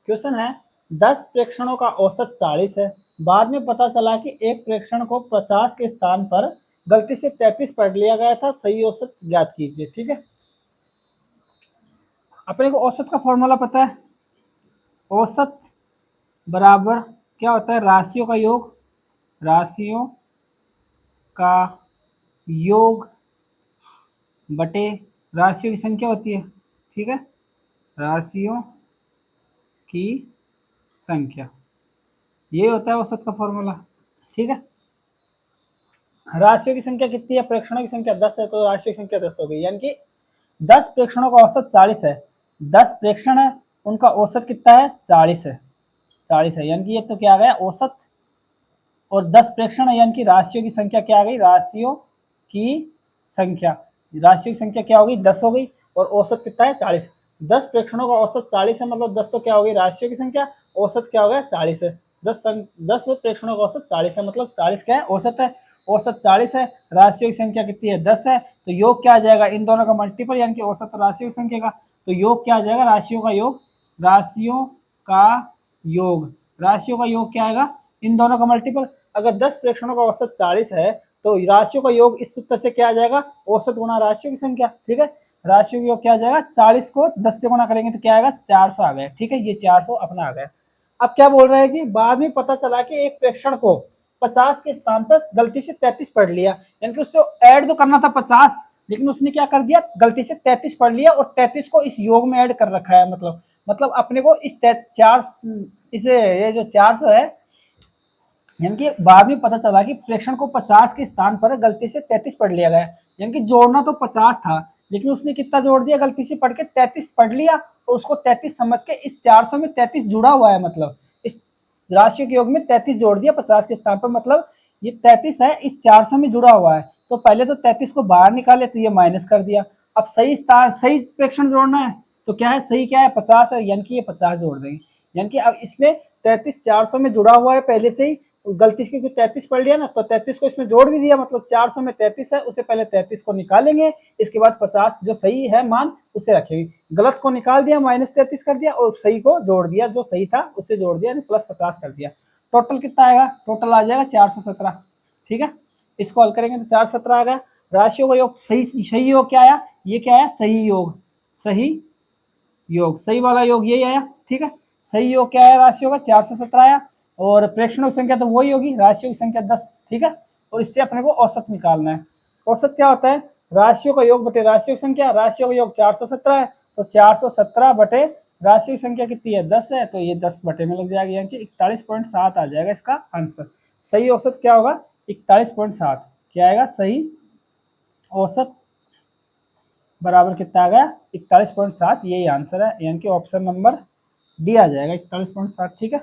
Question है 10 प्रेक्षणों का औसत 40 है। बाद में पता चला कि एक प्रेक्षण को 50 के स्थान पर गलती से 33 पढ़ लिया गया था, सही औसत ज्ञात कीजिए। ठीक है, अपने को औसत का फॉर्मूला पता है, औसत बराबर क्या होता है, राशियों का योग, राशियों का योग बटे राशियों की संख्या होती है। ठीक है, राशियों की संख्या, ये होता है औसत का फॉर्मूला। ठीक है, राशियों की संख्या कितनी है, प्रेक्षणों की संख्या 10 है, तो राशियों की संख्या 10 हो गई, यानी कि 10 प्रेक्षणों का औसत 40 है। 10 प्रेक्षण है, उनका औसत कितना है, 40 है, 40 है, यानी कि ये तो क्या आ गया औसत, और 10 प्रेक्षण है यानी कि राशियों की संख्या क्या आ गई, राशियों की संख्या, राशियों की संख्या क्या हो गई, 10 हो गई, और औसत कितना है, 40। 10 प्रेक्षणों का औसत 40 है, मतलब 10 तो क्या हो गई राशियों की संख्या, औसत क्या हो गया 40 है। 10 प्रेक्षणों का औसत 40 है, मतलब 40 क्या है, औसत है, औसत 40 है, राशियों की संख्या कितनी है, 10 है, तो योग क्या आ जाएगा, इन दोनों का मल्टीपल, यानी कि औसत राशियों की संख्या का, तो योग क्या आ जाएगा, राशियों का योग, राशियों का योग, राशियों का योग क्या आएगा, इन दोनों का मल्टीपल। अगर 10 प्रेक्षणों का औसत 40 है तो राशियों का योग इस सूत्र से क्या आ जाएगा, औसत गुणा राशियों की संख्या। ठीक है, राशियों का योग क्या आ जाएगा, 40 को 10 से गुणा करेंगे तो क्या आएगा, 400 आ गया। ठीक है, ये 400 अपना आ गया। अब क्या बोल रहा है कि बाद में पता चला कि एक प्रेक्षण को 50 के स्थान पर गलती से 33 पढ़ लिया, यानी कि उसको ऐड तो करना था 50, लेकिन उसने क्या कर दिया, गलती से 33 पढ़ लिया और 33 को इस योग में ऐड कर रखा है। मतलब अपने को इस इसे ये जो 400 है, यानी कि बाद में पता चला कि प्रेक्षण को 50 के स्थान पर गलती से 33 पढ़ लिया गया, यानी कि जोड़ना तो 50 था, लेकिन उसने कितना जोड़ दिया, गलती से पढ़ के 33 पढ़ लिया, और उसको 33 समझ के इस 400 में 33 जुड़ा हुआ है, मतलब इस राशियों के योग में 33 जोड़ दिया 50 के स्थान पर, मतलब ये 33 है इस 400 में जुड़ा हुआ है। तो पहले तो 33 को बाहर निकाले तो ये माइनस कर दिया। अब सही प्रेक्षण जोड़ना है, तो क्या है, सही क्या है, 50 है, यानी कि ये 50 जोड़ देंगे, यानी कि अब इसमें 33 400 में जुड़ा हुआ है पहले से ही, गलती से 33 पढ़ लिया ना, तो 33 को इसमें जोड़ भी दिया, मतलब 400 में 33 है, उसे पहले 33 को निकालेंगे, इसके बाद 50 जो सही है मान उसे रखेंगे, गलत को निकाल दिया, -33 कर दिया, और सही को जोड़ दिया, जो सही था उससे जोड़ दिया, +50 कर दिया। टोटल कितना आएगा, टोटल आ जाएगा 417। ठीक है, इसको हल करेंगे तो 417 आ गया। राशियों का योग, सही योग क्या आया, ये क्या आया, सही योग, सही योग, सही वाला योग यही आया। ठीक है, सही योग क्या है, राशियों का 417 आया, और प्रेक्षणों की संख्या तो वही होगी, राशियों की संख्या 10। ठीक है, और इससे अपने को औसत निकालना है। औसत क्या होता है, राशियों का योग बटे राशियों की संख्या, राशियों का योग 417 है, तो 417 बटे राशियों की संख्या कितनी है, 10 है, तो ये 10 बटे में लग जाएगा, यानी कि 41.7 आ जाएगा इसका आंसर। सही औसत क्या होगा, 41.7, क्या आएगा, सही औसत बराबर कितना आ गया, 41.7, यही आंसर है, यानी कि ऑप्शन नंबर डी आ जाएगा, 41.7। ठीक है।